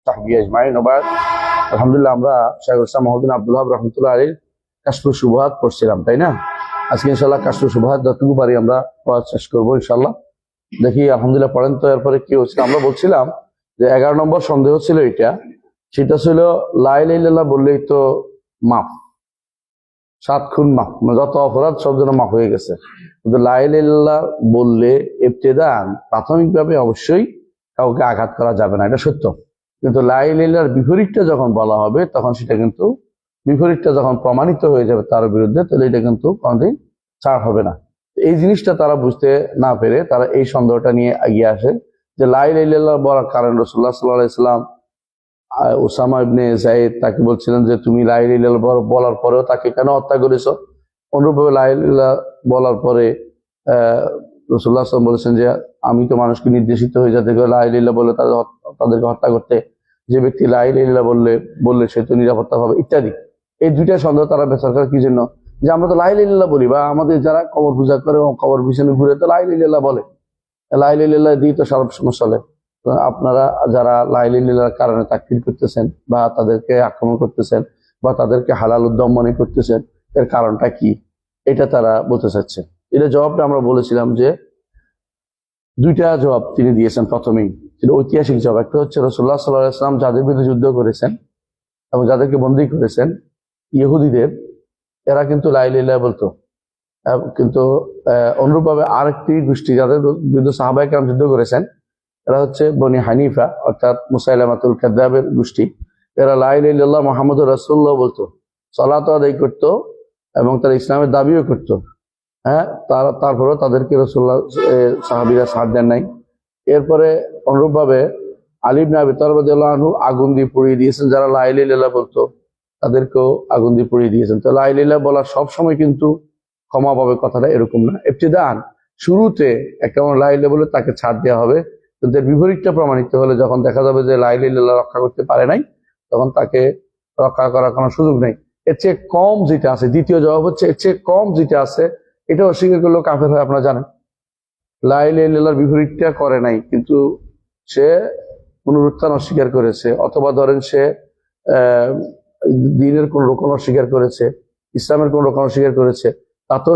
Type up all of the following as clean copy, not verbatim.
সাহবিহি আজমাইন ওয়া বা'দ। আলহামদুলিল্লাহ, আমরা শাইখুল ইসলাম মহীউদ্দীন আব্দুল ওয়াহাব রাহমাতুল্লাহ আলাইহির কাশফুস শুবহাত পড়ছিলাম, তাই না? আজকে ইনশাআল্লাহ কাশফুস শুবহাত যতটুকু পারি আমরা পড়া শেষ করবো ইনশাআল্লাহ। দেখি আলহামদুলিল্লাহ পড়েন তো। এরপরে কি হচ্ছে, আমরা বলছিলাম যে 11 নম্বর সন্দেহ ছিল সেটা ছিল লা ইলাহা ইল্লাল্লাহ বললেই তো মাফ, 7 খুন মাফ, মানে যত অপরাধ সব যেন মাফ হয়ে গেছে। কিন্তু লা ইলাহা ইল্লাল্লাহ বললে ইবতিদান প্রাথমিকভাবে অবশ্যই কাউকে আঘাত করা যাবে না, এটা সত্য। কিন্তু লা ইলাহা ইল্লাল্লাহর বিপরীতটা যখন বলা হবে তখন সেটা কিন্তু বিপরীতটা যখন প্রমাণিত হয়ে যাবে তার বিরুদ্ধে, তাহলে এটা কিন্তু কোনোদিন ছাড় হবে না। এই জিনিসটা তারা বুঝতে না পেরে তারা এই সন্দেহটা নিয়ে এগিয়ে আসে যে লা ইলাহা ইল্লাল্লাহ বলার কারণ রাসূলুল্লাহ সাল্লাল্লাহু আলাইহি ওয়াসাল্লাম উসামা ইবনে যায়েদ তাকে বলছিলেন যে তুমি লা ইলাহা ইল্লাল্লাহ বলার পরেও তাকে কেন হত্যা করেছো? অনুরূপভাবে লা ইলাহা ইল্লাল্লাহ বলার পরে রাসূলুল্লাহ সাল্লাল্লাহু আলাইহি ওয়াসাল্লাম বলেছেন যে আমি তো মানুষকে নির্দেশিত হয়ে যাতে লা ইলাহা ইল্লাল্লাহ বলে তাদেরকে হত্যা করতে। যে ব্যক্তি লা ইলাহা ইল্লাল্লাহ বললে সে তো নিরাপত্তা পাবে ইত্যাদি। এই দুইটা সন্দেহ তারা বেচার করে কি জন্য? যে আমরা তো লা ইলাহা ইল্লাল্লাহ বলি, বা আমাদের যারা কবর পূজা করে কবর পিছনে ঘুরে তো লা ইলাহা ইল্লাল্লাহ বলে, লা ইলাহা ইল্লাল্লাহ দিয়ে তো সব সমস্যা চলে। আপনারা যারা লা ইলাহা ইল্লাল্লাহর কারণে তাকফির করতেছেন বা তাদেরকে আক্রমণ করতেছেন বা তাদেরকে হালাল উদ্যম মনে করতেছেন, এর কারণটা কি? এটা তারা বলতে চাচ্ছে। এটা জবাবটা আমরা বলেছিলাম যে দুইটা জবাব তিনি দিয়েছেন প্রথমেই, সেটা ঐতিহাসিক জবাব। একটা হচ্ছে রাসূলুল্লাহ সাল্লাল্লাহু আলাইহি ওয়াসাল্লাম যাদের বিরুদ্ধে যুদ্ধ করেছেন এবং যাদেরকে বন্দী করেছেন ইহুদিদের, এরা কিন্তু লা ইলাহা ইল্লাল্লাহ বলতো। কিন্তু অনুরূপভাবে আরেকটি গোষ্ঠী যাদের বিরুদ্ধে সাহাবায়ে কেরাম যুদ্ধ করেছেন, এরা হচ্ছে বনি হানিফা, অর্থাৎ মুসাইলামাতুল কাযযাবের গোষ্ঠী। এরা লা ইলাহা ইল্লাল্লাহ মুহাম্মদুর রাসূলুল্লাহ বলতো, সালাত আদায় করতো এবং তারা ইসলামের দাবিও করতো। তারপরেও তাদেরকে রাসূলুল্লাহ সাহাবীরা সাথ দেন নাই। এরপরে অনুরূপভাবে আলী ইবনে আবি তালিব রাদিয়াল্লাহু আনহু আগুন দিয়ে পুড়িয়ে দিয়েছেন। যারা লা ইলাহা ইল্লাল্লাহ বলতো তাদেরকেও আগুন দিয়ে পুড়িয়ে দিয়েছেন। তো লা ইলাহা ইল্লাল্লাহ বলা সবসময় কিন্তু ক্ষমা পাবে কথাটা এরকম না। ইবতিদান শুরুতে একটা লা ইলাহা ইল্লাল্লাহ বলে তাকে ছাড় দেওয়া হবে, কিন্তু এর বিপরীতটা প্রমাণিত হলে যখন দেখা যাবে যে লা ইলাহা ইল্লাল্লাহ রক্ষা করতে পারে নাই, তখন তাকে রক্ষা করার কোনো সুযোগ নেই। এর চেয়ে কম যেটা আছে, দ্বিতীয় জবাব হচ্ছে এর চেয়ে কম যেটা আছে এটা অস্বীকার করলেও কাফের হয়। আপনারা জানেন লা ইলাহা ইল্লাল্লাহর বিপরীতটা করে নাই, কিন্তু সে পুনরুত্থান অস্বীকার করেছে, অথবা ধরেন সে দ্বীনের কোন রোকন অস্বীকার করেছে, ইসলামের কোন রোকন অস্বীকার করেছে, তাতেও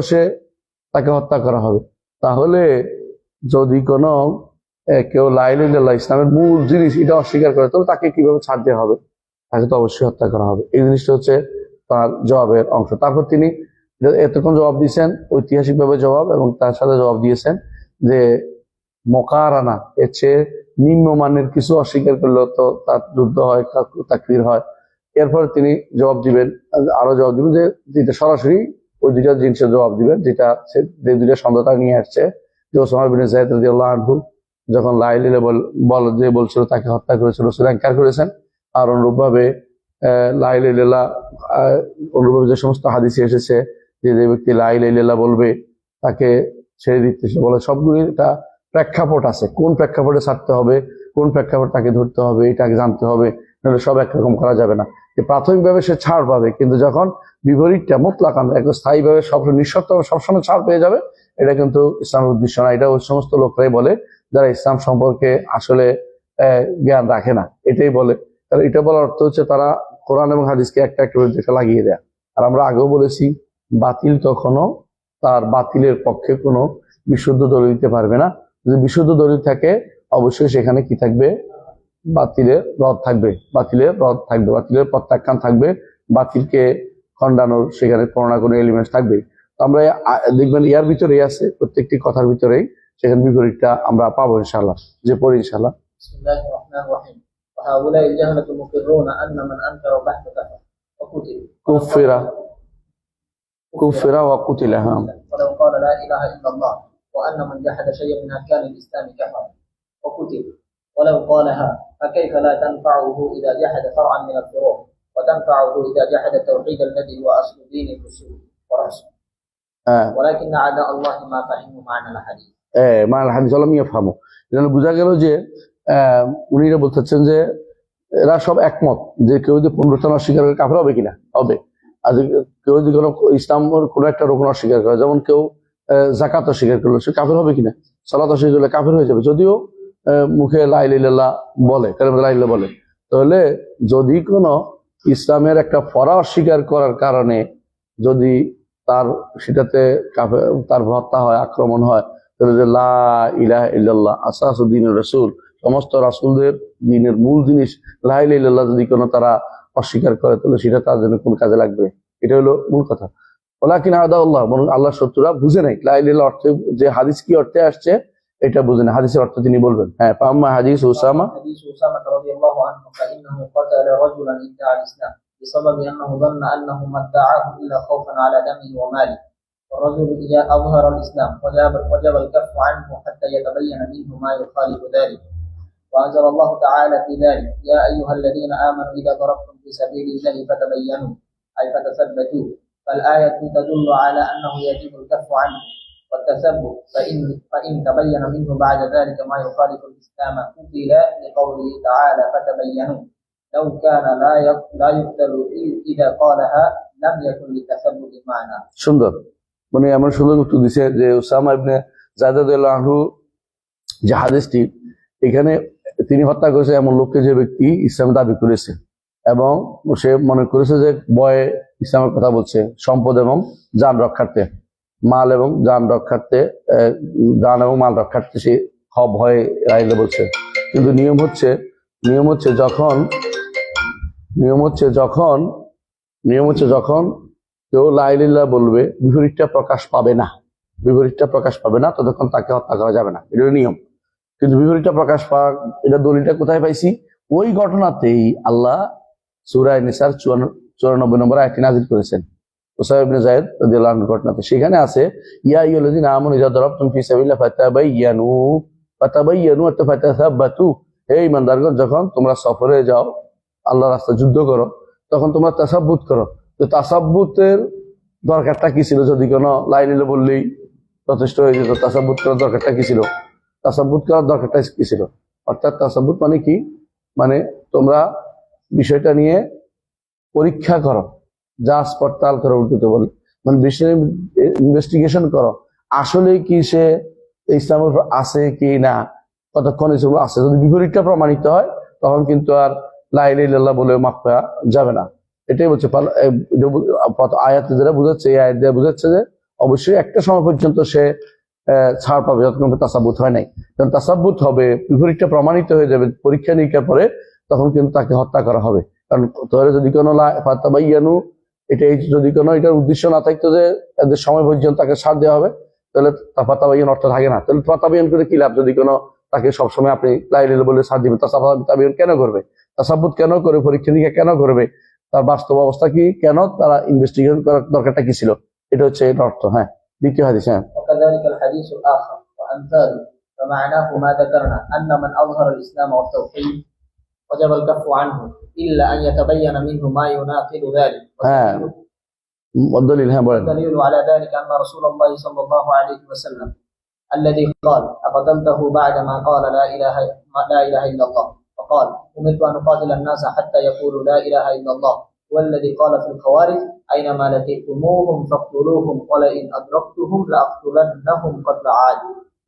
তাকে হত্যা করা হবে। তাহলে যদি কোনো কেউ লা ইলাহা ইল্লাল্লাহ ইসলামের মূল জিনিস এটা অস্বীকার করে, তাহলে তাকে কিভাবে ছাড় দেওয়া হবে? তাকে তো অবশ্যই হত্যা করা হবে। এই জিনিসটা হচ্ছে তার জবাবের অংশ। তারপর তিনি এতক্ষণ জবাব দিয়েছেন ঐতিহাসিকভাবে জবাব, এবং তার সাথে জবাব দিয়েছেন যে মুকারানা, এর চেয়ে নিম্নমানের কিছু অস্বীকার করলেও তো তার যুদ্ধ হয়, তাকফির হয়। এরপরে তিনি জবাব দিবেন, আরো জবাব দিবেন যে যেটা সরাসরি ওই দুইটা জিনিসের জবাব দিবেন, যেটা যে দুইটা সন্দেহতা নিয়ে আসছে। যে ওসামা ইবনে যায়েদ রাদিয়াল্লাহু আনহু যখন লা ইলাহা ইল্লাল্লাহ যে বলছিল তাকে হত্যা করেছিল, রাসূল ইনকার করেছেন। আর অনুরূপভাবে লা ইলাহা ইল্লাল্লাহ অনুরূপভাবে যে সমস্ত হাদিসে এসেছে যে ব্যক্তি লা ইলাহা ইল্লাল্লাহ বলবে তাকে ছেড়ে দিতে বলে, সবগুলি একটা প্রেক্ষাপট আছে। কোন প্রেক্ষাপটে ছাড়তে হবে, কোন প্রেক্ষাপট তাকে ধরতে হবে, এটাকে জানতে হবে, নাহলে সব একরকম করা যাবে না। যে প্রাথমিকভাবে সে ছাড় পাবে, কিন্তু যখন বিপরীতটা মুতলাকান একদম স্থায়ীভাবে নিঃশর্ত সবসময় ছাড় পেয়ে যাবে, এটা কিন্তু ইসলামের উদ্দেশ্য না। এটা ওই সমস্ত লোকরাই বলে যারা ইসলাম সম্পর্কে আসলে জ্ঞান রাখে না, এটাই বলে। কারণ এটা বলার অর্থ হচ্ছে তারা কোরআন এবং হাদিসকে একটা একটা লাগিয়ে দেয়। আর আমরা আগেও বলেছি বাতিল কখনো তার বাতিলের পক্ষে কোনো বিশুদ্ধ দলিল দিতে পারবে না। যদি বিশুদ্ধ দলিল থাকে অবশ্যই সেখানে কি থাকবে? বাতিলের রদ থাকবে, বাতিলের প্রত্যাখ্যান থাকবে, বাতিলকে খণ্ডানোর সেখানে কোনো না কোনো এলিমেন্ট থাকবে। আমরা দেখবেন ইয়ার ভিতরেই আছে, প্রত্যেকটি কথার ভিতরেই সেখানে বিপরীতটা আমরা পাবো ইনশাআল্লাহ। যে পড়ি ইনশাআল্লাহ। বিসমিল্লাহির রাহমানির রাহিম। وهؤلاء الجهلة مقرون أن من أنكر البحث كفر وقتل كفر وقتل. ولو قال لا إله إلا الله وأن من جحد شيئا من أركان الإسلام كفر وقتل ولو قالها، فكيف لا تنفعه إذا جحد فرعا من الفروع، وتنفعه إذا جحد التوحيد الذي هو أصل دين الرسول ورسول. ولكن أعداء الله ما فهموا معنى الحديث. معنى الحديث لم يفهموا। لأن বোঝা গেল যে উনিরা বলতেছেন যে এরা সব একমত যে কেউ যদি পুনরুত্থান অস্বীকার করে কাফের হবে কিনা, হবে। আর কেউ যদি কোনো ইসলামের কোনো একটা রোকন অস্বীকার করে, যেমন কেউ যাকাত অস্বীকার করলো, সে কাফের হবে কিনা? সালাত অস্বীকার করলে কাফের হয়ে যাবে, যদিও মুখে লা ইলাহা ইল্লাল্লাহ বলে, কালেমা লা ইলাহা বলে। তাহলে যদি কোনো ইসলামের একটা ফরা অস্বীকার করার কারণে যদি তার সেটাতে তার হত্যা হয়, আক্রমণ হয়, তাহলে যে লা ইলাহা ইল্লাল্লাহ আসাসুদ্দিন রাসূল, সমস্ত রাসূলদের দ্বীনের মূল জিনিস লা ইলাহা ইল্লাল্লাহ যদি কোনো তারা অস্বীকার করে, তাহলে সেটা তার জন্য কোন কাজে লাগবে? এটা হলো মূল কথা। ওয়ালাকিন আদাউল্লাহ, বরং আল্লাহর শত্রুরা বুঝে নাই লা ইলাহা ইল্লাল্লাহ অর্থে, যে হাদিস কি অর্থে আসছে এটা বুঝে না। হাদিসের অর্থ তিনি বলবেন। হ্যাঁ, পাম্মা হাদিস উসামা, حديث أسامة رضي الله عنه فإنه قتل رجلا ادعى الإسلام بسبب أنه ظن أنه ما ادعاه إلا خوفا على دمه وماله. والرجل إذا أظهر الإسلام وجب الكف عنه حتى يتبين منه ما يخالف ذلك. وأنزل الله تعالى في ذلك: يا أيها الذين آمنوا إذا ضربتم في سبيل الله فتبينوا أي فتثبتوا. فالآية تدل على أنه يجب الكف عنه والتثبت، فإن تبين منه بعد ذلك ما يخالف الإسلام قتل، لقوله تعالى فتبينوا. لو كان لا يقتل إذا قالها لم يكن للتثبت معنى. সুন্দর, মানে এমন সুন্দর উত্তর দিছে যে উসামা ইবনে যায়েদ রাদিয়াল্লাহু আনহু যে হাদিসটি, এখানে তিনি হত্যা করেছে এমন লোককে যে ব্যক্তি ইসলাম দাবি করেছে এবং সে মনে করেছে যে বয়ে ইসলামের কথা বলছে, সম্পদ এবং যান রক্ষার্থে, মাল এবং যান রক্ষার্থে, যান এবং মাল রক্ষার্থে সে ভয়ে রাইলে বলছে। কিন্তু নিয়ম হচ্ছে যখন কেউ লা ইলাহা ইল্লাল্লাহ বলবে, বিপরীতটা প্রকাশ পাবে না, ততক্ষণ তাকে হত্যা করা যাবে না, এটা নিয়ম। কিন্তু বিপরীতটা প্রকাশ পাক, এটা দলিলটা কোথায় পাইছি? ওই ঘটনাতেই আল্লাহ সূরা নিসার 94 নম্বর আয়াতটি নাযিল করেছেন উসামা ইবনে যায়েদ রাদিয়াল্লাহু আনহু ঘটনাতে। সেখানে আছে ইয়া আইয়ুহাল্লাযীনা আমানু ইযা দারাবতুম ফি সাবিলিল্লাহি ফাতাবাইয়ানু অর্থাৎ ফাতাসাব্বাতু, হে ঈমানদারগণ, যখন তোমরা সফরে যাও, আল্লাহর রাস্তায় যুদ্ধ করো, তখন তোমরা তাসাব্বুত করো। তো তাসাব্বুতের দরকারটা কি ছিল? যদি কোনো লা ইলাহা ইল্লাল্লাহ বললেই যথেষ্ট হয়ে যেত। তাসাব্বুত করার দরকারটা কি ছিল? অর্থাৎ তাসাব্বুত মানে কি? মানে তোমরা বিষয়টা নিয়ে পরীক্ষা করো, যাচ পড়তাল করো, উর্দুতে বলে, মানে বিষয়ে ইনভেস্টিগেশন করো, আসলে কি সে ইসলামের উপর আছে কি না, কতক্ষণ এসব আছে। যদি বিপরীতটা প্রমাণিত হয়, তখন কিন্তু আর লা ইলাহা ইল্লাল্লাহ বলে মাফ করা যাবে না। এটাই বলছে আয়াতে যেটা বুঝাচ্ছে, এই আয়াত দিয়ে বুঝাচ্ছে যে অবশ্যই একটা সময় পর্যন্ত সে ছাড় পাবে, যতক্ষণ তাসাব্বুত হয় নাই। যখন তাসাব্বুত হবে, বিপরীতটা প্রমাণিত হয়ে যাবে পরীক্ষা নিরীক্ষার পরে, তখন কিন্তু তাকে হত্যা করা হবে। কারণ তোরে যদি কোনো ফাতাবাইয়ানু, যদি কোনো এটার উদ্দেশ্য না থাকতো যে এদের সময় পর্যন্ত তাকে ছাড় দেওয়া হবে, তাহলে ফাতাবাইয়ান অর্থ থাকে না। তাহলে ফাতাবাইয়ান করে কি লাভ? যদি কোনো তাকে সবসময় আপনি লা ইলাহা ইল্লাল্লাহ বলে ছাড় দিবেন, তাসাব্বুত কেন করবে? তাসাব্বুত কেন করে? পরীক্ষা নিরীক্ষা কেন করবে? তার বাস্তব অবস্থা কি, কেন তারা ইনভেস্টিগেশন করার দরকারটা কি ছিল? এটা হচ্ছে এর অর্থ। হ্যাঁ, দ্বিতীয় হাদিস। হ্যাঁ, وكذلك الحديث الآخر وأمثاله، فمعناه ما ذكرنا أن من أظهر الإسلام والتوحيد وجب الكف عنه إلا أن يتبين منه ما يناقض ذلك. والدليل والدليل على ذلك أن رسول الله صلى الله عليه وسلم الذي قال أقتلته بعدما قال لا إله إلا الله، فقال أمرت أن أقاتل الناس حتى يقولوا لا إله إلا الله. والذي قال في الخوارج أينما لقيتموهم فاقتلوهم ولئن أدركتهم لأقتلنهم قتل عاد،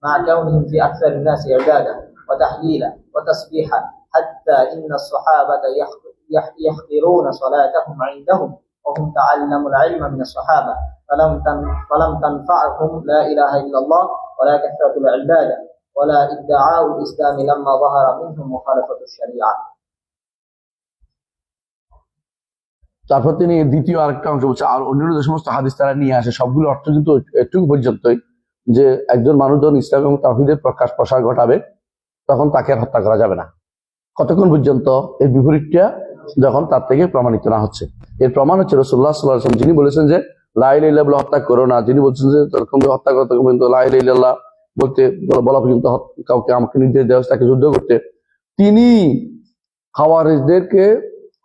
مع كونهم في أكثر الناس عبادة وتحليلا وتسبيحا، حتى إن الصحابة يحقرون صلاتهم عندهم وهم تعلموا العلم من الصحابة، فلم تنفعهم لا إله إلا الله ولا كثرة العبادة ولا ادعاء الإسلام لما ظهر منهم مخالفة الشريعة. তারপর তিনি দ্বিতীয় আরেকটা অংশ বলছে, আর অন্য যে সমস্ত হাদিস তারা নিয়ে আসে, সবগুলো অর্থ কিন্তু একটু পর্যন্তই, যে একজন মানুষ যখন ইসলাম এবং তাওহীদের প্রসার ঘটাবে, তখন তাকে আর হত্যা করা যাবে না। কতক্ষণ পর্যন্ত? এর বিপরীতটা যখন তার থেকে প্রমাণিত না হচ্ছে। এর প্রমাণ হচ্ছে রাসূলুল্লাহ সাল্লাল্লাহু আলাইহি ওয়াসাল্লাম, যিনি বলেছেন যে লা ইলাহা ইল্লাল্লাহ বলে হত্যা করো না, যিনি বলছেন যে ততক্ষণ হত্যা করো, ততক্ষণ পর্যন্ত লা ইলাহা ইল্লাল্লাহ বলা পর্যন্ত কাউকে আমাকে নির্দেশ দেওয়া হচ্ছে তাকে যুদ্ধ করতে, তিনি খাওয়ারিজদেরকে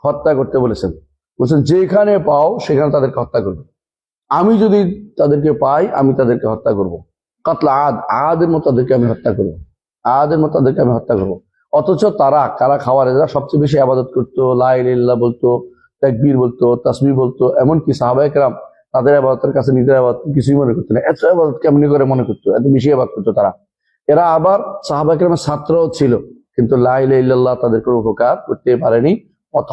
হত্যা করতে বলেছেন। যেখানে পাও সেখানে তাদেরকে হত্যা করবে। আমি যদি তাদেরকে পাই, আমি তাদেরকে হত্যা করব। কাতলা আদের মতো তাদেরকে আমি হত্যা করব। অথচ কারা খাওয়ারেজরা সবচেয়ে বেশি ইবাদত করতো, লা ইলাহা ইল্লাল্লাহ বলতো, তাকবীর বলতো, তাসবিহ বলতো, এমনকি সাহাবায়ে কেরাম তাদের ইবাদতের কাছে নিজের ইবাদত কিছুই মনে করতো না। এত ইবাদত কেমনি করে মনে করতো? এত বেশি ইবাদত করতো তারা। এরা আবার সাহাবায়ে কেরামের ছাত্রও ছিল, কিন্তু লা ইলাহা ইল্লাল্লাহ তাদের কোনো উপকার করতে পারেনি,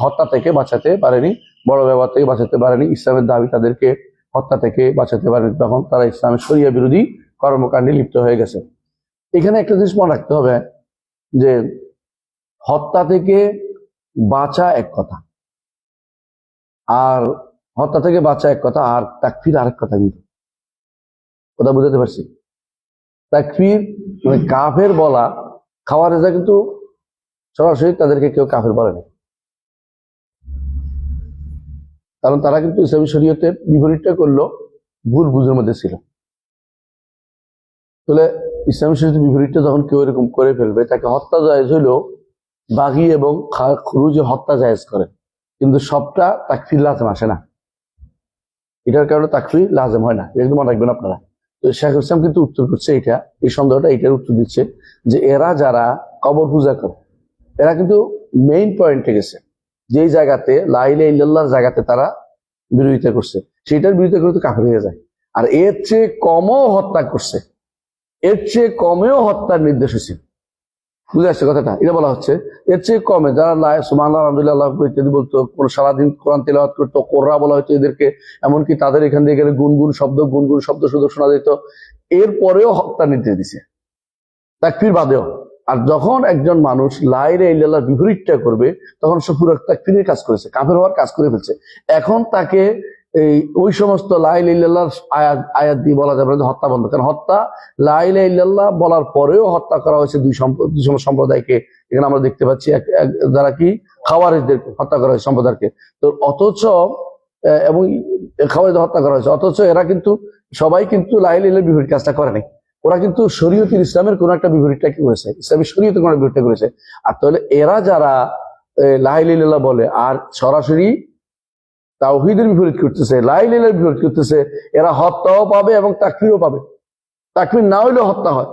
হত্যা থেকে বাঁচাতে পারেনি, বড় ব্যবহার থেকে বাঁচাতে পারেনি। ইসলামের দাবি তাদেরকে হত্যা থেকে বাঁচাতে পারেনি, তখন তারা ইসলামের শরিয়া বিরোধী কর্মকাণ্ডে লিপ্ত হয়ে গেছে। এখানে একটা জিনিস মনে রাখতে হবে যে হত্যা থেকে বাঁচা এক কথা, আর হত্যা থেকে বাঁচা এক কথা, আর তাকফির আরেক কথা। কিন্তু কথা বুঝাতে পারছি? তাকফির মানে কাফের বলা, খাওয়ারেজা কিন্তু সরাসরি তাদেরকে কেউ কাফের বলেনি, কারণ তারা কিন্তু ইসলামী শরীয়তের বিপরীতটা করলো, ভুল বুঝের মধ্যে ছিল। তাহলে ইসলামী শরীয়তের বিপরীতটা যখন কেউ এরকম করে ফেলবে, তাকে হত্যা জায়েজ হইলেও বাগি এবং খুরুজে হত্যা জায়েজ করে, কিন্তু সবটা তাকফির লাজেম আসে না। এটার কারণে তাকফির লাজেম হয় না, এটা মনে রাখবেন আপনারা। তো শেখ ইসলাম কিন্তু উত্তর করছে এটা, এই সন্দেহটা এটার উত্তর দিচ্ছে যে এরা যারা কবর পূজা করে, এরা কিন্তু মেইন পয়েন্টে গেছে, যেই জায়গাতে লা ইলাহা ইল্লাল্লাহর জায়গাতে তারা বিরোধিতা করছে, সেটার বিরোধিতা করে তো কাফের হয়ে যায়। আর এর চেয়ে কমও হত্যা করছে, এর চেয়ে কমেও হত্যার নির্দেশ হয়েছে। বুঝে আসছে কথাটা? এটা বলা হচ্ছে এর চেয়ে কমে যারা সুবহানাল্লাহ আলহামদুলিল্লাহ ইত্যাদি বলতো, সারাদিন কোরআন তেলাওয়াত করতো, কোরআন বলা হতো এদেরকে, এমনকি তাদের এখান থেকে গেলে গুনগুন শব্দ শুধু শোনা যেত, এরপরেও হত্যা নির্দেশ দিছে, তাকফির বাদেও। আর যখন একজন মানুষ লা ইলাহা ইল্লাল্লাহর বিপরীতটা করবে, তখন সে পুরো তাকফিরের কাজ করেছে, কাফের হওয়ার কাজ করে ফেলছে। এখন তাকে এই ওই সমস্ত লা ইলাহা ইল্লাল্লাহর আয়াত দিয়ে বলা যাবে না হত্যা বন্ধ, কারণ হত্যা লা ইলাহা ইল্লাল্লাহ বলার পরেও হত্যা করা হয়েছে দুই সম্প্রদায়কে। এখানে আমরা দেখতে পাচ্ছি যারা কি খাওয়ারিজদেরকে হত্যা করা হয়েছে, সম্প্রদায়কে। তো অথচ এবং খাওয়ারিজদের হত্যা করা হয়েছে, অথচ এরা কিন্তু সবাই কিন্তু লা ইলাহা ইল্লাল্লাহর বিপরীত কাজটা করে নাই। ওরা কিন্তু শরীয়তুল ইসলামের কোন একটা বিপরীতটা কি করেছে, ইসলামী শরীয়তের কোন বিপরীতটা করেছে। আর তাহলে এরা যারা লা ইলাহা ইল্লাল্লাহ বলে আর সরাসরি তাওহীদের বিপরীত করতেছে, লা ইলাহা ইল্লাল্লাহর বিপরীত করতেছে, এরা হত্যাও পাবে এবং তাকফিরও পাবে। তাকফির না হইলেও হত্যা হয়,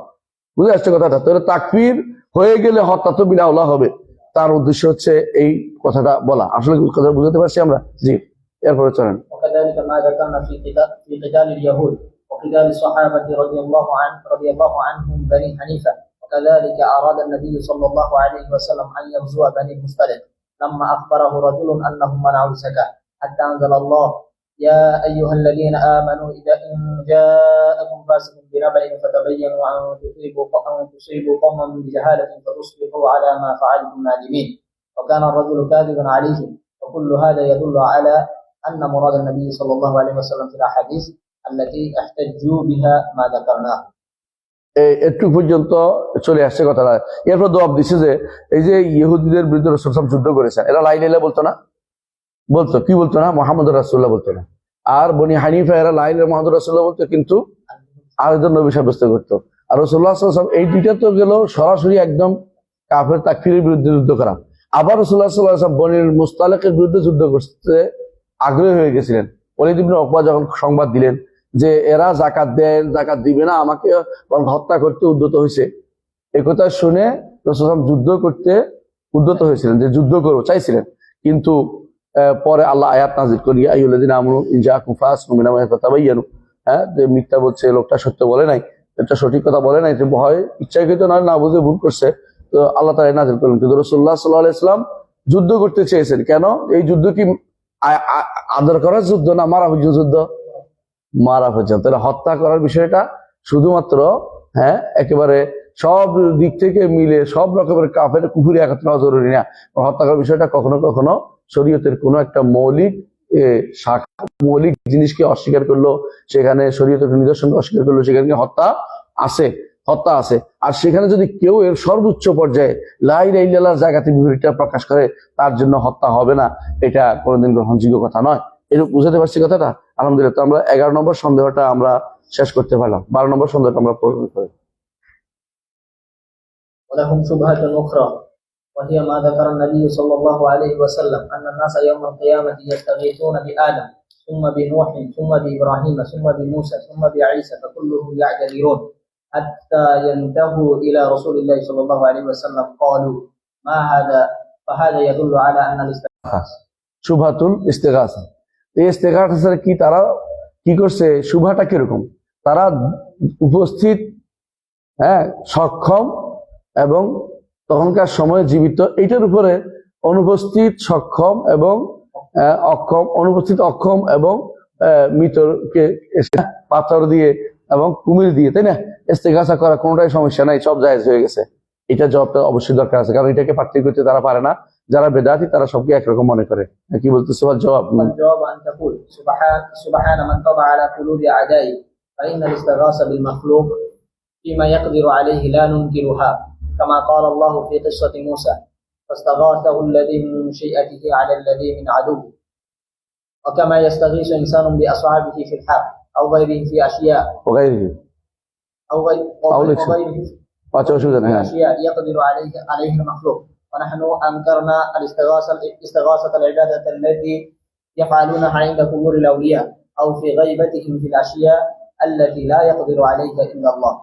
বুঝে আসছে কথাটা? তাহলে তাকফির হয়ে গেলে হত্যা তো বিলা হবে, তার উদ্দেশ্য হচ্ছে এই কথাটা বলা। আসলে কথা বুঝতে পারছি আমরা? জি, এরপরে চলেন। وكذلك ما ذكرنا في قتال اليهود وقتال الصحابة رضي الله عنهم بني حنيفة. وكذلك أراد النبي صلى الله عليه وسلم أن يغزو بني المصطلق لما أخبره رجل أنهم منعوا الزكاة، حتى أنزل الله: يا أيها الذين آمنوا إذا إن جاءكم فاسق بنبأ فتبينوا أن تصيبوا قوما بجهالة فتصبحوا على ما فعلتم نادمين. وكان الرجل كاذبا عليهم. وكل هذا يدل على أن مراد النبي صلى الله عليه وسلم في الأحاديث التي احتجوا بها ما ذكرناه. একটু পর্যন্ত চলে আসছে কথাটা। এরপর জবাব দিচ্ছে যে এই যে ইহুদিদের বিরুদ্ধে রাসূল সাল্লাল্লাহু আলাইহি ওয়াসাল্লাম যুদ্ধ করেছেন, এরা লা ইলাহা ইল্লাল্লাহ বলতো না, বলতো কি বলতো না, মুহাম্মদুর রাসূলুল্লাহ বলতো না। আর বনি হানিফা এরা লা ইলাহা মুহাম্মদুর রাসূলুল্লাহ বলতো, কিন্তু আরেকজন নবী সাব্যস্ত করতো। আর রাসূলুল্লাহ সাল্লাল্লাহু আলাইহি ওয়াসাল্লাম এই দুইটা তো গেল সরাসরি একদম কাফের তাকফিরের বিরুদ্ধে যুদ্ধ করা। আবার রাসূলুল্লাহ সাল্লাল্লাহু আলাইহি ওয়াসাল্লাম বনির মুস্তালিকের বিরুদ্ধে যুদ্ধ করতে আগ্রহী হয়ে গেছিলেন। ওলীদ ইবনে উকবা যখন সংবাদ দিলেন যে এরা জাকাত দেন, জাকাত দিবে না, আমাকে হত্যা করতে উদ্যত হয়েছে, এই কথা শুনে রাসূল যুদ্ধ করতে উদ্যত হয়েছিলেন, যে যুদ্ধ করবো চাইছিলেন। কিন্তু পরে আল্লাহ আয়াত নাযিল করি, ইয়া আইয়ুহাল্লাযীনা আমানু ইন জাআকুম ফাসিকুম বিনাবাইন ফাতাবায়ানু, যে মিথ্যা বলছে, লোকটা সত্য বলে নাই, এটা সঠিক কথা বলে নাই, যে ভয় ইচ্ছাকৃত না বুঝে ভুল করছে, তো আল্লাহ তাআলা নাযিল করলেন। কিন্তু রাসূলুল্লাহ সাল্লাল্লাহু আলাইহি ওয়াসাল্লাম যুদ্ধ করতে চেয়েছেন। কেন? এই যুদ্ধ কি আদর করার যুদ্ধ না মারা যুদ্ধ? মারা পর্যন্ত। হত্যা করার বিষয়টা শুধুমাত্র একেবারে সব দিক থেকে মিলে সব রকমের কাফের কুফরি একত্র হওয়া জরুরি না। হত্যা করার বিষয়টা কখনো কখনো শরীয়তের কোনো একটা মৌলিক মৌলিক জিনিসকে অস্বীকার করলো, সেখানে শরীয়তের নিদর্শনকে অস্বীকার করলো, সেখানে হত্যা আছে। আর সেখানে যদি কেউ এর সর্বোচ্চ পর্যায়ে লা ইলাহা ইল্লাল্লাহর জায়গাতে বিপরীতটা প্রকাশ করে, তার জন্য হত্যা হবে না, এটা কোনোদিন গ্রহণযোগ্য কথা নয়। এরকম বুঝতে পারছি কথাটা? আলহামদুলিল্লাহ। তো আমরা 11 নম্বর সন্দেহটা আমরা শেষ করতে পারলাম, 12 নম্বর সন্দেহটা আমরা পূরণ করি। ولهم شبهة أخرى وهي ما ذكر النبي صلى الله عليه وسلم أن الناس يوم القيامة يستغيثون بآدم ثم بنوح ثم بإبراهيم ثم بموسى ثم بعيسى فكلهم يعتذرون حتى ينتهوا إلى رسول الله صلى الله عليه وسلم قالوا ما هذا؟ فهذا يدل على أن الاستغاثة শুভাতুল ইস্তেগাসা। এই ইস্তেগাসা কি তারা কি করছে? শুভাটা কিরকম? তারা উপস্থিত, সক্ষম এবং তখনকার সময়ে জীবিত, এইটার উপরে অনুপস্থিত সক্ষম এবং অনুপস্থিত অক্ষম এবং মৃতকে পাথর দিয়ে এবং কুমির দিয়ে, তাই না, ইস্তেগাসা করা কোনোটাই সমস্যা নাই, সব জায়েজ হয়ে গেছে। এটা জবাবটা অবশ্যই দরকার আছে, কারণ এটাকে পার্থক্য করতে তারা পারে না। যারা বেদাতি তারা সবকে একরকম মনে করে। কি বলতেছে জবাব? الجواب أن تقول سبحان من طبع على قلوب أعدائه فإن الاستغاثة بالمخلوق فيما يقدر عليه لا ننكرها، كما قال الله في قصة موسى فاستغاثه الذي من شيئته على الذي من عدو، وكما يستغيث إنسان بأصحابه في الحق أو غيره في أشياء وغيره وغيره أشياء يقدر عليه المخلوق. ونحن أنكرنا الاستغاثة العبادة التي يفعلونها عند قبور الأولياء أو في غيبتهم في الأشياء التي لا يقدر عليها إلا الله،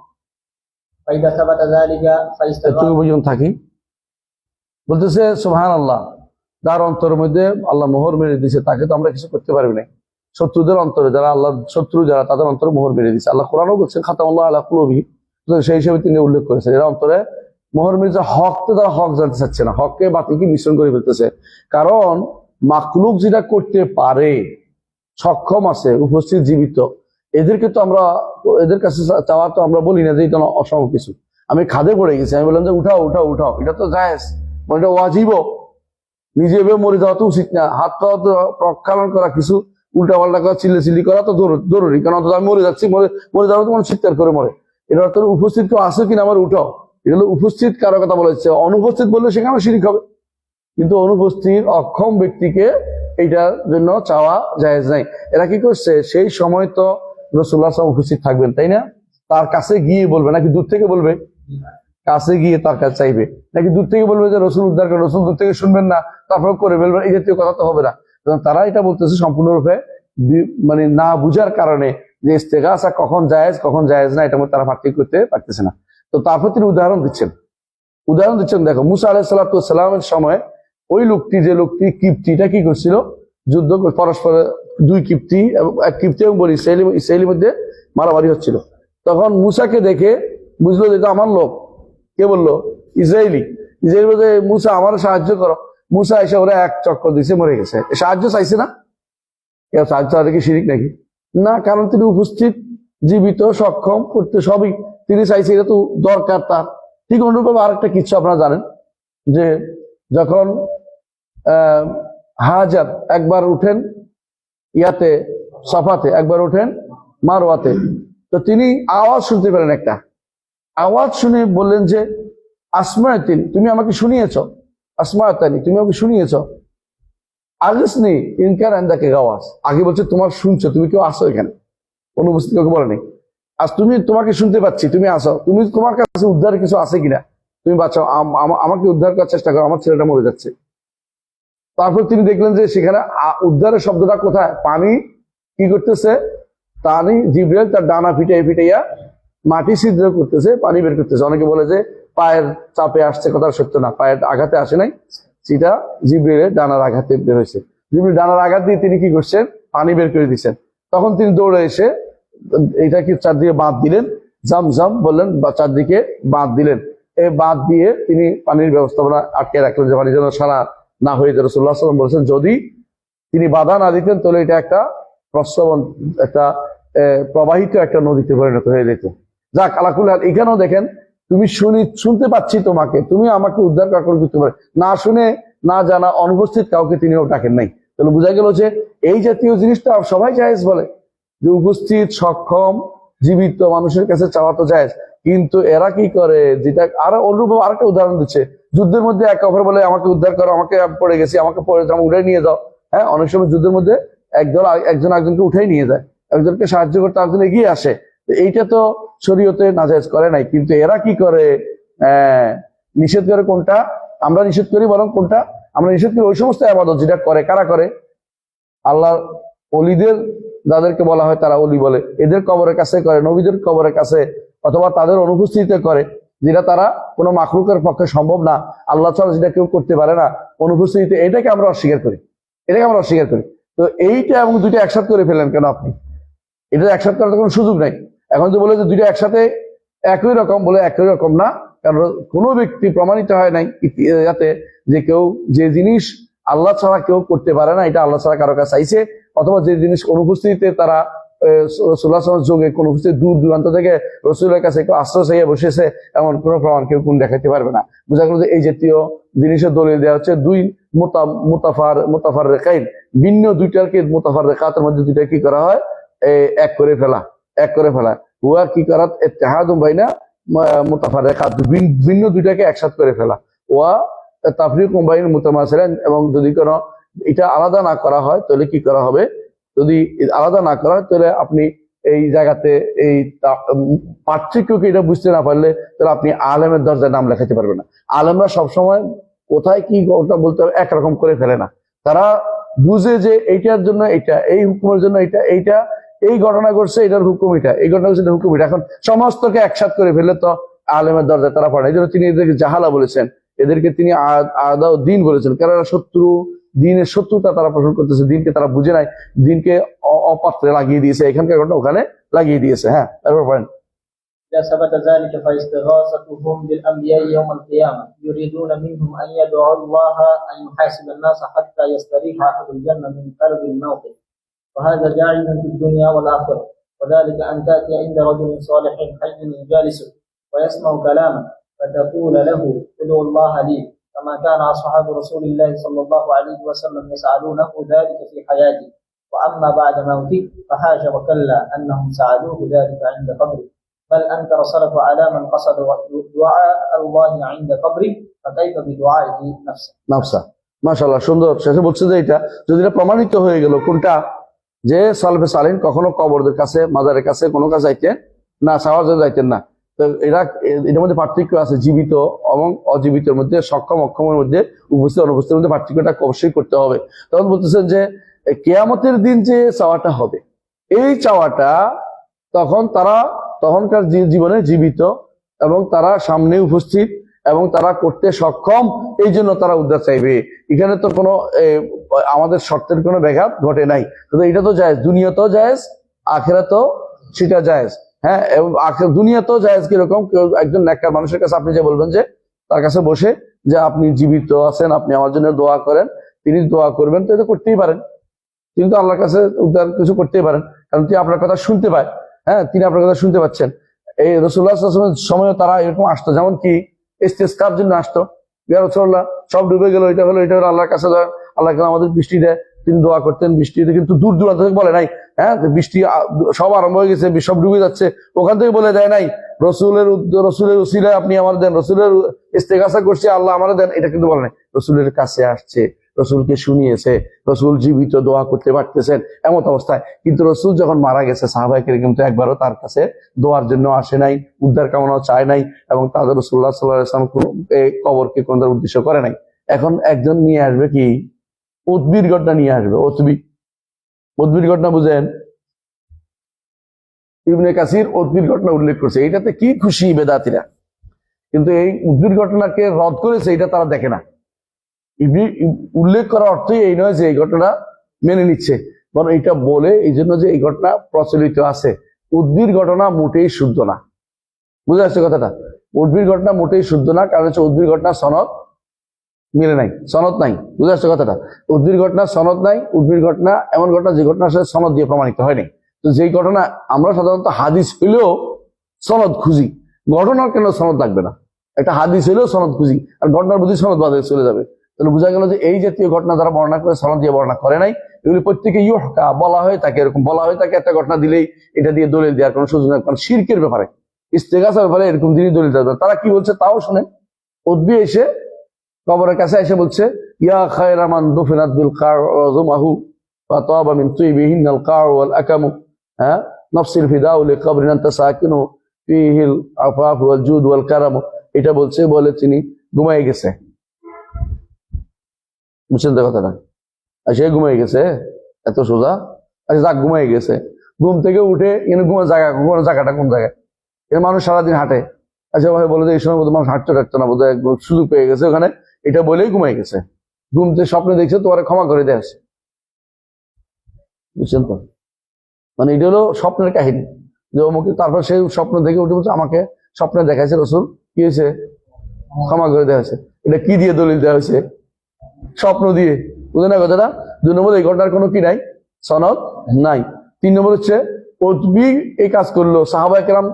فإذا ثبت ذلك فالاستغاثة থাকি। বলতেছে সুবহানাল্লাহ, যার অন্তরের মধ্যে আল্লাহ মোহর মেরে দিয়েছে তাকে তো আমরা কিছু করতে পারবি না। শত্রুদের অন্তরে, যারা আল্লাহর শত্রু যারা, তাদের অন্তরে মোহর মেরে দিয়েছে। আল্লাহ কোরআনও বলছেন খাতামুল্লাহ আলা কুলুবিহিম, সেই হিসেবে তিনি উল্লেখ করেছেন এরা অন্তরে মোহর মেরে, হক তো তারা হক জানতে চাচ্ছে না, হককে বাতিলকে মিশ্রণ করে ফেলতেছে। কারণ মাখলুক যেটা করতে পারে, সক্ষম আছে, উপস্থিত জীবিত, এদেরকে তো আমরা, এদের কাছে চাওয়া তো আমরা বলি না যে এটা অসম্ভব কিছু। আমি খাদে পড়ে গেছি, আমি বললাম যে উঠাও উঠাও উঠাও, এটা তো জায়েজ, মানে এটা ওয়াজিব। নিজে ভেবে মরে যাওয়া তো উচিত না। হাত পা প্রক্ষালন করা, কিছু উল্টা পাল্টা করা, চিল্লি করা তো জরুরি, কারণ অন্তত আমি মরে যাচ্ছি, মরে যাওয়া তো মানে চিৎকার করে মরে। এটা অর্থ উপস্থিত কেউ আছে কিনা আমার উঠাও, এটা হলো উপস্থিত কারো কথা বলা হচ্ছে। অনুপস্থিত বললে সেখানে শিরিক হবে, কিন্তু অনুপস্থিত অক্ষম ব্যক্তিকে এইটার জন্য চাওয়া জায়েজ নাই। এরা কি করছে, সেই সময় তো রাসূলুল্লাহ সাল্লাল্লাহু আলাইহি ওয়াসাল্লাম উপস্থিত থাকবেন, তাই না? তার কাছে গিয়ে বলবে নাকি দূর থেকে বলবে? কাছে গিয়ে তার কাছে চাইবে, নাকি দূর থেকে বলবে যে রসুল উদ্ধার করে, রসুল দূর থেকে শুনবেন না তারপর করে ফেলবেন? এই জাতীয় কথা তো হবে না। তারা এটা বলতেছে সম্পূর্ণরূপে মানে না বুঝার কারণে, যে ইস্তেগাসা কখন জায়েজ কখন জায়েজ না, এটা তারা পার্থক্য করতে পারতেছে না। তো তারপর তিনি উদাহরণ দিচ্ছেন। দেখো, মুসা আলাইহিস সালাতু ওয়াস সালামের সময় ওই লোকটি, যে লোকটি কিপ্তিটা কি করছিল, যুদ্ধ পরস্পর দুই কিপ্তি এবং এক কিপ্তি এবং বলি ইসরায়েলের মধ্যে মারামারি হচ্ছিল। তখন মুসাকে দেখে বুঝলো যে এটা আমার লোক। কে বললো? ইসরায়েলি বলছে মুসা আমার সাহায্য করো। মুসা এসে ওরা এক চক্কর দিছে, মরে গেছে। সাহায্য চাইছে না, সাহায্য চাইলে কি শিরিক নাকি? না, কারণ তিনি উপস্থিত, জীবিত, সক্ষম করতে সবই তিনি চাইছে, এটা তো দরকার তার। ঠিক অনুরূপভাবে আরেকটা কিছু আপনারা জানেন যে যখন হাজার একবার উঠেন ইয়াতে সাফাতে, একবার উঠেন মারওয়াতে, তো তিনি আওয়াজ শুনতে পেলেন, একটা আওয়াজ শুনে বললেন যে আসমায়াতিন, তুমি আমাকে শুনিয়েছ, আসমায়াতানি, তুমি আমাকে শুনিয়েছ, আগসনি ইনকার আন্দাকে গাওয়াজ, আগে বলছে তোমার শুনছো, তুমি কেউ আসো এখানে, অনুপস্থিত কাউকে বলেনি। আজ তোমাকে শুনতে পাচ্ছি, তুমি আসো, তুমি তোমার কাছে উদ্ধার কিছু আছে কিনা, তুমি বাঁচাও, আমাকে উদ্ধার করার চেষ্টা করো, আমার ছেলেটা মরে যাচ্ছে। তারপর তিনি দেখলেন যে সেখানে উদ্ধারের শব্দটা কোথায়, পানি কি করতেছে, পানি জিবরাইল তার ডানা ফিটাইয়া মাটি ছিদ্র করতেছে, পানি বের করতেছে। অনেকে বলে যে পায়ের চাপে আসছে, কথা সত্য না, পায়ের আঘাতে আসে নাই, সেটা জিবরাইলের ডানার আঘাতে বের হয়েছে। জিবরাইল ডানার আঘাত দিয়ে তিনি কি করছেন, পানি বের করে দিচ্ছেন। তখন তিনি দৌড়ে এসে এটাকে চারদিকে বাঁধ দিলেন, জামজাম বললেন, বা চারদিকে বাঁধ দিলেন। এই বাঁধ দিয়ে তিনি পানির ব্যবস্থাপনা আটকে রাখলেন, যে পানি যেন সারা না হয়ে যায়। রাসূলুল্লাহ সাল্লাল্লাহু আলাইহি ওয়াসাল্লাম বলেছেন যদি তিনি বাধা না দিতেন তাহলে এটা একটা প্রস্রবণ, একটা প্রবাহিত একটা নদীতে পরিণত হয়ে যেত। যাক, আলাকুল হাল, এখানেও দেখেন, তুমি শুনতে পাচ্ছি তোমাকে, তুমি আমাকে উদ্ধার করতে পারে, না শুনে না জানা অনুপস্থিত কাউকে তিনিও ডাকেন নাই। তাহলে বোঝা গেল যে এই জাতীয় জিনিসটা সবাই জায়েজ বলে, যে উপস্থিত সক্ষম জীবিত মানুষের কাছে চাওয়া তো জায়েজ। কিন্তু এরা কি করে, যেটা আরো অনুরূপ আরেকটা উদাহরণ দিচ্ছে, যুদ্ধের মধ্যে এক অপর বলে আমাকে উদ্ধার করো, আমাকে পড়ে গেছি, আমাকে পড়ে আমাকে উঠে নিয়ে যাও। হ্যাঁ, অনেক সময় যুদ্ধের মধ্যে একজন একজনকে উঠাই নিয়ে যায়, একজনকে সাহায্য করতে একজন এগিয়ে আসে। এইটা তো শরীয়তে নাজায়েজ করে নাই, কিন্তু এরা কি করে, নিষেধ করে কোনটা, আমরা নিষেধ করি, বরং কোনটা আমরা নিষেধ করি, ওই সমস্ত ইবাদত যেটা করে কারা করে, আল্লাহ ওলিদের যাদেরকে বলা হয় তারা ওলি বলে, এদের কবরের কাছে করে, নবীদের কবরের কাছে, অথবা তাদের অনুপস্থিতিতে করে, যেটা তারা কোনো মাখলুকের পক্ষে সম্ভব না, আল্লাহ ছাড়া যেটা কেউ করতে পারে না, অনুপস্থিতিতে, এটাকে আমরা অস্বীকার করি। তো এইটা এবং দুইটা একসাথে করে ফেলেন কেন আপনি? এটা একসাথে করার কোনো সুযোগ নাই। এখন যে বলে যে দুইটা একসাথে একই রকম, বলে একই রকম না, কারণ কোনো ব্যক্তি প্রমাণিত হয় নাই যাতে যে কেউ যে জিনিস আল্লাহ ছাড়া কেউ করতে পারে না, এটা আল্লাহ ছাড়া কারো কাছে চাইছে, অথবা যে জিনিস অনুপস্থিতিতে তারা রাসূলুল্লাহ সাল্লাল্লাহু আলাইহি ওয়াসাল্লাম যোগে কোন উপস্থিতি দূর দূরান্ত থেকে রসুলের কাছে কেউ আশ্রয় চাইয়ে বসেছে, এমন কোনো প্রমাণ কেউ কোন দেখাতে পারবে না। বোঝা গেল যে এই জাতীয় জিনিসের দলিল দেওয়া হচ্ছে দুই মুতাফার রেখাইন, ভিন্ন দুইটাকে মুতাফার রেখাতের মধ্যে দুইটা কি করা হয়, এক করে ফেলা হুয়া কি করা ইত্তেহাদুম বাইনা মুতাফার রেখাত, ভিন্ন দুইটাকে একসাথ করে ফেলা, ওয়া তাফরিকুম বাইনা মুতামাসিলাইন, এবং যদি কোনো এটা আলাদা না করা হয় তাহলে কি করা হবে, যদি আলাদা না করা হয় তাহলে আপনি এই জায়গাতে এই পার্থক্যকে এটা বুঝতে না পারলে তাহলে আপনি আলেমের দরজায় নাম লেখাতে পারবেন না। আলেমরা সবসময় কোথায় কি ওটা বলতে হবে একরকম করে ফেলে না, তারা বুঝে যে এইটার জন্য এটা, এই হুকুমের জন্য এটা, এইটা এই ঘটনা ঘটছে এটার হুকুম এটা, এই ঘটনা ঘটছে হুকুম এটা, এখন সমস্তকে একসাথ করে ফেলে তো আলেমের দরজায় তারা পড়ে। এই জন্য তিনি এদেরকে জাহালা বলেছেন, এদেরকে তিনি আদা দিন বলেছেন, কারণ শত্রু, দিনের শত্রুতা তারা পোষণ করতেছে, দিনকে তারা বুঝে নাই, দিনকে অপাত্রে লাগিয়ে দিয়েছে, এখানকার ঘটনা ওখানে লাগিয়ে দিয়েছে। হ্যাঁ, তারপর পড়েন। إذا ثبت ذلك فاستغاثتهم بالأنبياء يوم القيامة يريدون منهم أن يدعوا الله أن يحاسب الناس حتى يستريح أهل الجنة من كرب الموقف، وهذا جائز في الدنيا والآخرة. وذلك أن تأتي عند رجل صالح حي جالس ويسمع كلاما فتقول له ادعو الله لي، كما كان أصحاب رسول الله صلى الله عليه وسلم يسألونه ذلك في حياته، وأما بعد موته فحاشا وكلا أنهم سألوه ذلك عند قبره، بل أنكر السلف على من قصد دعاء الله عند قبره فكيف بدعائه نفسه। মাশাআল্লাহ, সুন্দর। শেষে বলছে যে এটা যদি এটা প্রমাণিত হয়ে গেল, কোনটা, যে সালফে সালিহিন কখনো কবরদের কাছে, মাজারের কাছে কোনো কাছে যাইতেন না, সাওয়াজে যাইতেন না। তো এটার মধ্যে পার্থক্য আছে, জীবিত এবং অজীবিতের মধ্যে, সক্ষম অক্ষমের মধ্যে, উপস্থিত অনুপস্থিতির মধ্যে পার্থক্যটা অবশ্যই করতে হবে। তখন বলতেছেন যে কিয়ামতের দিন যে চাওয়াটা হবে, এই চাওয়াটা তখনকার জীবনে জীবিত এবং তারা সামনে উপস্থিত এবং তারা করতে সক্ষম, এই জন্য তারা উদ্ধার চাইবে। এখানে তো কোনো আমাদের শর্তের কোনো ব্যাঘাত ঘটে নাই, কিন্তু এটা তো জায়েজ, দুনিয়াতেও জায়েজ, আখিরাতেও সেটা জায়েজ। হ্যাঁ, এবং দুনিয়াতেও জায়েজ কিরকম, একজন নেককার মানুষের কাছে আপনি যে বলবেন যে তার কাছে বসে যে আপনি জীবিত আছেন, আপনি আমার জন্য দোয়া করেন, তিনি দোয়া করবেন, তো এটা করতেই পারেন, তিনি তো আল্লাহর কাছে উদ্ধার কিছু করতেই পারেন, কারণ তিনি আপনার কথা শুনতে পায়। হ্যাঁ, তিনি আপনার কথা শুনতে পাচ্ছেন। এই রাসূলুল্লাহ সাল্লাল্লাহু আলাইহি ওয়াসাল্লামের সময় তারা এরকম আসতো, যেমন কি ইস্তিসকার জন্য আসতো, ইয়া রাসূলুল্লাহ সব ডুবে গেল, এটা হলো আল্লাহর কাছে, আল্লাহ আমাদের বৃষ্টি দেয়, তিনি দোয়া করতেন বৃষ্টিতে, কিন্তু দূর দূরান্ত থেকে বলে নাই, হ্যাঁ বৃষ্টি সব আরম্ভ হয়ে গেছে, সব ডুবে যাচ্ছে, ওখান থেকে বলে দেয় নাই রসুলের উসিলায় আপনি আমার দেন, রসুলের ইস্তেগাসা করছি আল্লাহ আমার দেন, এটা কিন্তু বলে নাই। রসুলের কাছে আসছে, রসুলকে শুনিয়েছে, রসুল জীবিত দোয়া করতে পারতেছেন এমন অবস্থায়। কিন্তু রসুল যখন মারা গেছে, সাহাবায়ে কেরাম কিন্তু একবারও তার কাছে দোয়ার জন্য আসে নাই, উদ্ধার কামনাও চায় নাই, এবং তাদের রাসূলুল্লাহ সাল্লাল্লাহু আলাইহি ওয়াসাল্লাম কবরকে কোন উদ্দেশ্য করে নাই। এখন একজন নিয়ে আসবে কি, উদ্ভিদ ঘটনা নিয়ে আসবে, উদ্ভিদ ঘটনা বুঝেন, ইবনে কাসির উদ্ভিদ ঘটনা উল্লেখ করছে, এটাতে কি খুশি বেদাতিরা, কিন্তু এই উদ্ভিদ ঘটনাকে রদ করেছে, এটা তারা দেখে না। উল্লেখ করার অর্থই এই নয় যে এই ঘটনা মেনে নিচ্ছে, বরং এটা বলে এই জন্য যে এই ঘটনা প্রচলিত আছে। উদ্ভিদ ঘটনা মোটেই শুদ্ধ না, বুঝে আসছে কথাটা? উদ্ভিদ ঘটনা মোটেই শুদ্ধ না, কারণ হচ্ছে উদ্ভিদ ঘটনা সনদ মিলে নাই, সনদ নাই, বুঝে আসছে কথাটা? উদ্ভিদ ঘটনা সনদ নাই, উদ্ভিদ ঘটনা এমন ঘটনা যে ঘটনা আসলে সনদ দিয়ে প্রমাণিত হয়নি। তো যেই ঘটনা আমরা সাধারণত হাদিস হইলেও সনদ খুঁজি, ঘটনার কেন সনদ লাগবে না? একটা হাদিস হইলেও সনদ খুঁজি, আর ঘটনার বুঝি সনদ বাদে চলে যাবে। তাহলে বোঝা গেল যে এই জাতীয় ঘটনা যারা বর্ণনা করে, সনদ দিয়ে বর্ণনা করে নাই, এগুলি প্রত্যেকে ইউহকা বলা হয় তাকে, এরকম বলা হয় তাকে, একটা ঘটনা দিলেই এটা দিয়ে দলিল দেওয়ার কোনো সুযোগ নেই। কারণ শিরকের ব্যাপারে, ইস্তেগাসার ব্যাপারে এরকম যিনি দলিল দেবেন, তারা কি বলছে তাও শুনেন। উদ্ভি এসে কবরের কাছে এসে বলছে, ইয়া খায়রা মান দুফিনাত বিল কারযুমাহু ওয়া তাবা মিন তুইবিহিনাল কার ওয়াল আকামু, হ্যাঁ নফসিল ফিদাউ লিকবরিন আনতা সাকিনু ফিহিল আফাফ ওয়াল জুদ ওয়াল কারাম, এটা বলছে, বলে তিনি ঘুমাই গেছে। বুঝছেন তো কথাটা? সে ঘুমাই গেছে, এত সোজা? আচ্ছা যাক, ঘুমাই গেছে, ঘুম থেকে উঠে এখানে ঘুমানোর জায়গাটা কোন জায়গায়? এর মানুষ সারাদিন হাঁটে, আচ্ছা ভাই বলে যে এই সময় বোধহয় মানুষ হাঁটতে না, বোধহয় সুযোগ পেয়ে গেছে ওখানে, এটা বলেই ঘুমাই গেছে। ঘুমতে স্বপ্নে দেখছে, তোমার ক্ষমা করে দেয়। বুঝছেন তো? মানে এটা হলো স্বপ্নের কাহিনী, যে অমুকে, তারপর সেই স্বপ্ন দেখে উঠে বলছে আমাকে স্বপ্নে দেখাইছে রসুল কি হয়েছে? ক্ষমা করে দেওয়া হয়েছে। এটা কি দিয়ে দলিল দেওয়া হয়েছে? স্বপ্ন দিয়ে। বুঝলেন না কথাটা? 2 নম্বর, এই ঘটনার কোনো কি নাই, সনদ নাই। 3 নম্বর হচ্ছে উতবি এই কাজ করলো, সাহাবায়ে কেরাম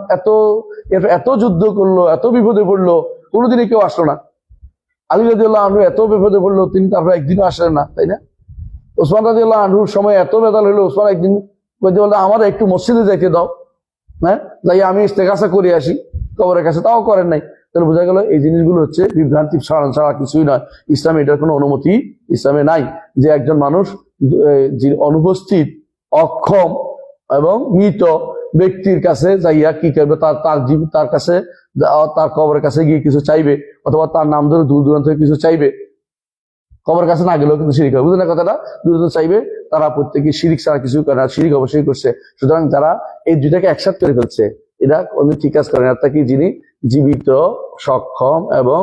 এত যুদ্ধ করলো, এত বিপদে পড়লো, কোনোদিনই কেউ আসলো না। আলী রাদিয়াল্লাহু আনহু এত বিপদে পড়লো, তিনি তারপর একদিনও আসলেন না, তাই না? ওসমান রাদিয়াল্লাহু আনহুর সময় এত বেদাল হইলো, ওসমান একদিন বলতে বলতে আমার একটু মসজিদে যাইতে দাও, হ্যাঁ, যাই আমি ইস্তেগাসা করে আসি কবরের কাছে, তাও করেন নাই। তাহলে বোঝা গেল এই জিনিসগুলো হচ্ছে বিভ্রান্তি ছাড়া কিছুই নয়। ইসলামে এটার কোনো অনুমতি ইসলামে নাই, যে একজন মানুষ যে অনুপস্থিত, অক্ষম এবং মৃত ব্যক্তির কাছে যাইয়া কি করবে, তার কাছে, তার কবরের কাছে গিয়ে কিছু চাইবে, অথবা তার নাম ধরে দূর দূরান্ত থেকে কিছু চাইবে। কবরের কাছে না গেলেও কিন্তু শিরিক হবে, বুঝলেন না কথাটা? দূর দূর চাইবে, তারা প্রত্যেকে শিরিক ছাড়া কিছু করে না, শিরিক অবশ্যই করছে। সুতরাং যারা এই দুইটাকে একসাথে করে ফেলছে, এরা কোনো ঠিক কাজ করে না। অর্থাৎ কি, যিনি জীবিত, সক্ষম এবং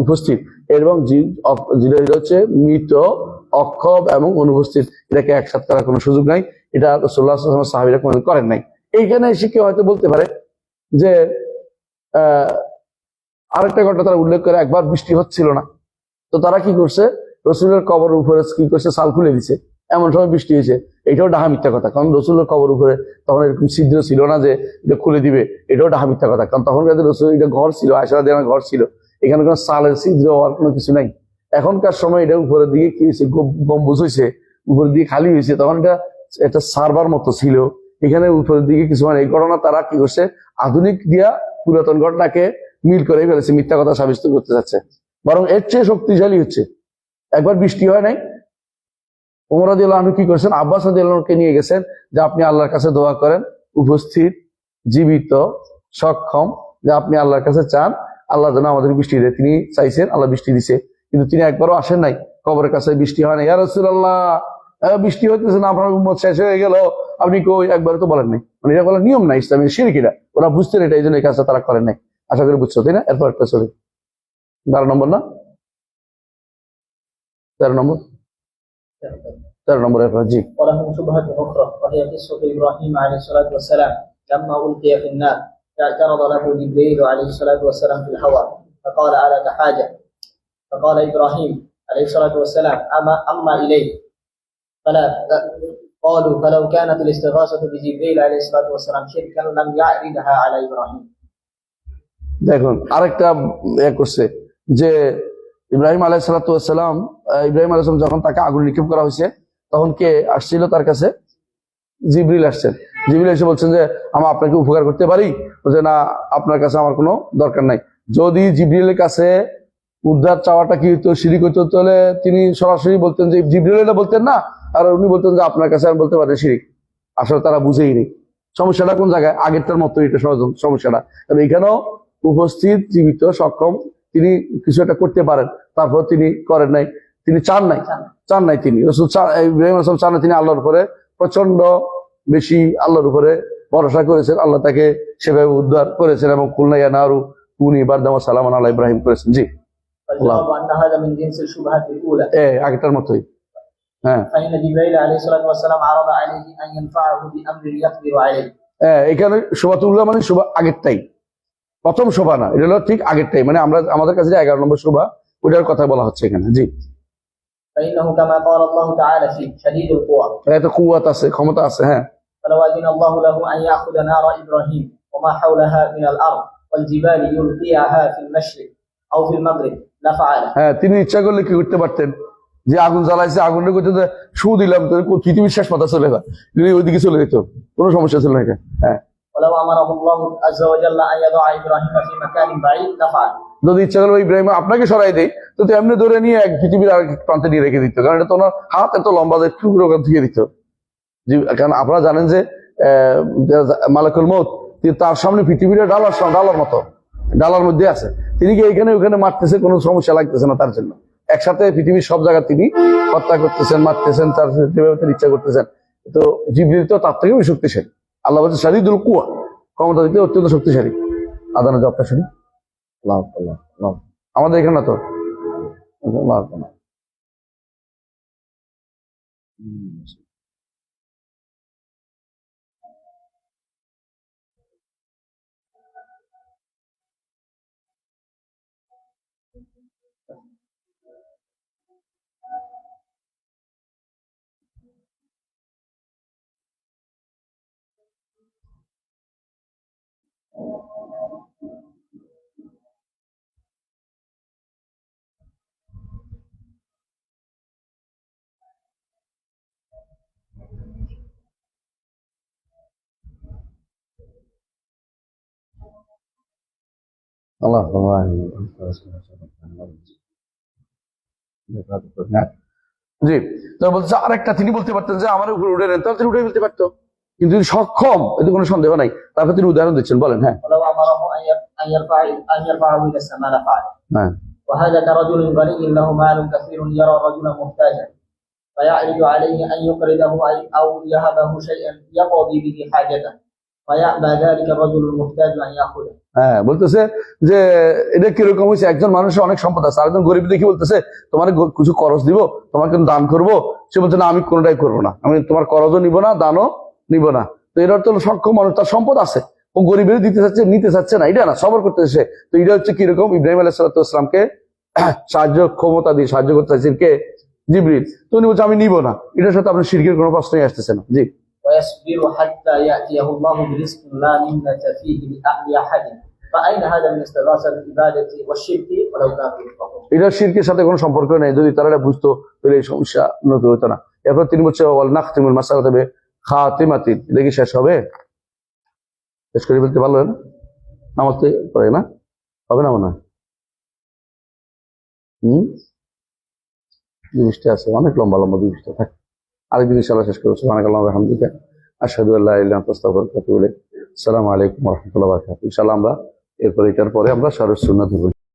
উপস্থিত, এবং যেটা হচ্ছে মৃত, অক্ষম এবং অনুপস্থিত, এটাকে একসাথে করার কোনো সুযোগ নাই। এটা রাসূলুল্লাহ সাল্লাল্লাহু আলাইহি ওয়াসাল্লাম সাহাবীরা কোনোদিন করেন নাই। এইখানে এসে কেউ হয়তো বলতে পারে যে আরেকটা ঘটনা তারা উল্লেখ করে, একবার বৃষ্টি হচ্ছিল না, তো তারা কি করছে, রসুলের কবর উপরে কি করছে, সাল খুলে দিছে, এমন সময় বৃষ্টি হয়েছে। এটাও ডাহা মিথ্যা কথা, কারণ রসুলের কবর উপরে তখন এরকম ছিদ্র ছিল না যে এটা খুলে দিবে, এটাও ডাহা মিথ্যা কথা। কারণ তখন রসুল, এটা ঘর ছিল, আয়েশা রাদিয়াল্লাহু আনহা ঘর ছিল, এখানে কোনো সালের ছিদ্র হওয়ার কোনো কিছু নাই। এখনকার সময় এটা উপরের দিকে কি হয়েছে, গম্বুজ হয়েছে, উপরের দিকে খালি হয়েছে, তখন এটা সার্ভার মতো ছিল, এখানে উপরের দিকে কিছু মানে। এই ঘটনা তারা কি করছে, আধুনিক দিয়া পুরাতন ঘটনাকে মিল করে ফেলেছে, মিথ্যা কথা সাব্যস্ত করতে চাচ্ছে। বরং এর চেয়ে শক্তিশালী হচ্ছে, একবার বৃষ্টি হয় নাই, ওমর রাদিয়াল্লাহু আনহু কি করেছেন, আব্বাস রাদিয়াল্লাহু আনহুকে নিয়ে গেছেন যে আপনি আল্লাহর কাছে দোয়া করেন, উপস্থিত, জীবিত, সক্ষম, যে আপনি আল্লাহর কাছে চান আল্লাহ যেন আমাদের বৃষ্টি দেয়। তিনি চাইছেন, আল্লাহ বৃষ্টি দিছে, কিন্তু তিনি একবারও আসেন নাই কবরের কাছে, বৃষ্টি হয় না। ইয়া রাসূলুল্লাহ, বৃষ্টি হইতেছে না, আপনার উম্মত শেষ হয়ে গেল, আপনি কই? একবারও তো বলেন নাই। মানে এটা বলার নিয়ম নাই, ইসলামের শিরক এটা। ওরা বুঝতেন এটা, এই জন্য এই কাজটা তারা করেন নাই। আশা করি বুঝছো, তাই না? এরপর একটা চলে 12 নম্বর না 13 নম্বর, 13 নম্বর এরপর, জি। وله شبهة أخرى وهي قصة إبراهيم عليه الصلاة والسلام لما ألقي في النار اعترض له جبريل عليه الصلاة والسلام في الهواء فقال ألك حاجة؟ فقال إبراهيم عليه الصلاة والسلام أما إليه فلا. قالوا فلو كانت الاستغاثة بجبريل عليه الصلاة والسلام شركا لم يعرضها على إبراهيم. দেখুন আরেকটা করছে যে ইব্রাহিম আলাইহিস সালাতু ওয়াস সালাম, ইব্রাহিম আলাইহিস সালাম যখন তাকে আগুন নিক্ষেপ করা হয়েছে, তখন কে আসছিল তার কাছে? জিবরিল আসছেন। জিবরিল এসে বলছেন যে আমি আপনাকে উপকার করতে পারি? বলছে না, আপনার কাছে আমার কোনো দরকার নাই। যদি জিবরিলের কাছে উদ্ধার চাওয়াটা কি হতো, শিরিক হতো, তাহলে তিনি সরাসরি বলতেন যে, জিবরিল এটা বলতেন না, আর উনি বলতেন যে আপনার কাছে আমি বলতে পারি শিরিক। আসলে তারা বুঝেই নেই সমস্যাটা কোন জায়গায়, আগেরটার মতো এটা সমস্যাটা। কারণ এখানেও উপস্থিত, জীবিত, সক্ষম, তিনি কিছু একটা করতে পারেন, তারপর তিনি করেন নাই, তিনি চান নাই তিনি রাসূল ইব্রাহিম আলাইহিস সালাম চান নাই, তিনি আল্লাহর উপরে প্রচন্ড বেশি আল্লাহর উপরে ভরসা করেছেন, আল্লাহ তাকে সেভাবে উদ্ধার করেছেন, এবং কুলনা ইয়া নারু কুনি বারদাম ওয়া সালামান আলা ইব্রাহিম করেছেন। জি, والجواب أن هذا من جنس الشبهات الأولى. আগেরটার মতোই। হ্যাঁ, فإن جبريل عليه الصلاة والسلام عرض عليه أن ينفعه بأمر يقدر عليه. এখানে শোভাতুল্লাহ মানে শোভা আগেরটাই, প্রথম শোভা না, এটা হলো ঠিক আগেরটাই, মানে আমাদের কাছে যে 11 নম্বর শোভা, ওটার কথা বলা হচ্ছে এখানে। জি, فإنه كما قال الله تعالى فيه شديد القوى. এত কুওয়াত আছে, ক্ষমতা আছে। হ্যাঁ, فلو أذن الله له أن يأخذ نار إبراهيم وما حولها من الأرض والجبال يلقيها في المشرق أو في المغرب لفعل. হ্যাঁ, তিনি ইচ্ছা করলে কি করতে পারতেন, যে আগুন জ্বালাইছে, আগুনটা করতে শু দিলাম, পৃথিবীর শেষ মাথা চলে যায়, ওইদিকে চলে যেত, কোনো সমস্যা ছিল না এটা। হ্যাঁ, ولو أمره الله عز وجل أن يضع إبراهيم في مكان بعيد لفعل. যদি ইচ্ছা করলো ইব্রাহিম আপনাকে সরাই দেয়, তো এমনি ধরে নিয়ে এক পৃথিবীর আরেক প্রান্তে নিয়ে রেখে দিত, কারণ এটা তো ওনার হাত এত লম্বা যে টুকরো ওখান থেকে দিত। কারণ আপনারা জানেন যে মালাকুল মউত, তার সামনে পৃথিবীটা ডালার মতো, ডালার মধ্যে আছে, তিনি কি এখানে ওখানে মারতেছে, কোনো সমস্যা লাগতেছে না তার জন্য। একসাথে পৃথিবীর সব জায়গা তিনি হত্যা করতেছেন, মারতেছেন, তার যেভাবে তার ইচ্ছা করতেছেন। তো জিবরিল তো তার থেকেও শক্তিশালী। আল্লাহ বলছে শাদীদুল কুওয়া, ক্ষমতা দিতে অত্যন্ত শক্তিশালী। আদানের জবটা শুনি, আল্লাহ আল্লাহ আল্লাহ। আমাদের এখানে না তো, আল্লাহ আল্লাহ। আল্লাহ জি। তো বলছে আরেকটা, তিনি বলতে পারতেন যে আমার উপরে উঠে নেন, তাহলে তিনি উঠে ফেলতে পারতো, কিন্তু তিনি সক্ষম, এতে কোনো সন্দেহ নাই। তারপর তিনি উদাহরণ দিচ্ছেন, বলেন। হ্যাঁ ولو أمره أن يرفعه إلى السماء لفعل. হ্যাঁ وهذا كرجل غني له مال كثير يرى رجلا محتاجا فيعرض عليه أن يقرضه أو يهبه شيئا يقضي به حاجته فيأبى ذلك الرجل المحتاج أن يأخذه. হ্যাঁ, বলতেছে যে এটা কিরকম হয়েছে, একজন মানুষের অনেক সম্পদ আছে, আরেকজন গরিব দেখি বলতেছে তোমার কিছু খরচ দিব, তোমাকে দান করব। সে বলছে না, আমি কোনোটাই করবো না, আমি তোমার খরচও নিব না, দানও নিব না। তো এর অর্থ হলো সক্ষম মানুষ, তার সম্পদ আছে, ও গরিবের দিতে চাচ্ছে, নিতে চাচ্ছে না, এটা না, সবর করতেছে। তো এটা হচ্ছে কিরকম, ইব্রাহিম আলাইহিসসালামকে সাহায্য ক্ষমতা দিয়ে সাহায্য করতে চাইছেন কে? জিবরিল। তো উনি বলছে আমি নিব না। এটার সাথে আপনার শিরকের কোনো প্রশ্নই আসতেছে না। জি। ويصبر حتى يأتيه الله برزق لا منة فيه لأحد فأين هذا من استغاثة العبادة والشرك ولو كانوا يفقهون. এটা শিরকের সাথে কোনো সম্পর্ক নেই, যদি তারা এটা বুঝতো তাহলে এই সমস্যা উন্নতি হতো না। এরপর তিনি বলছে ওয়াল নাখতিমুল মাসালাতা বি খাতিমাতিন, এটা কি শেষ হবে? শেষ করে বলতে পারলেন? নামাজ তো পড়ে না, হবে না মনে হয়। জিনিসটা আছে অনেক লম্বা লম্বা জিনিসটা থাকে, আরেকদিন ইনশাআল্লাহ শেষ করবো। সুবহানাকাল্লাহু ওয়া বিহামদিকা আশহাদু আল্লা ইলাহা ইল্লা আনতা আস্তাগফিরুকা ওয়া আতুবু ইলাইক। আসসালামু আলাইকুম ওয়া রাহমাতুল্লাহি ওয়া বারাকাতুহু। ইনশাআল্লাহ আমরা এরপর এটার পরে আমরা শারহুস সুন্নাহ ধরবো।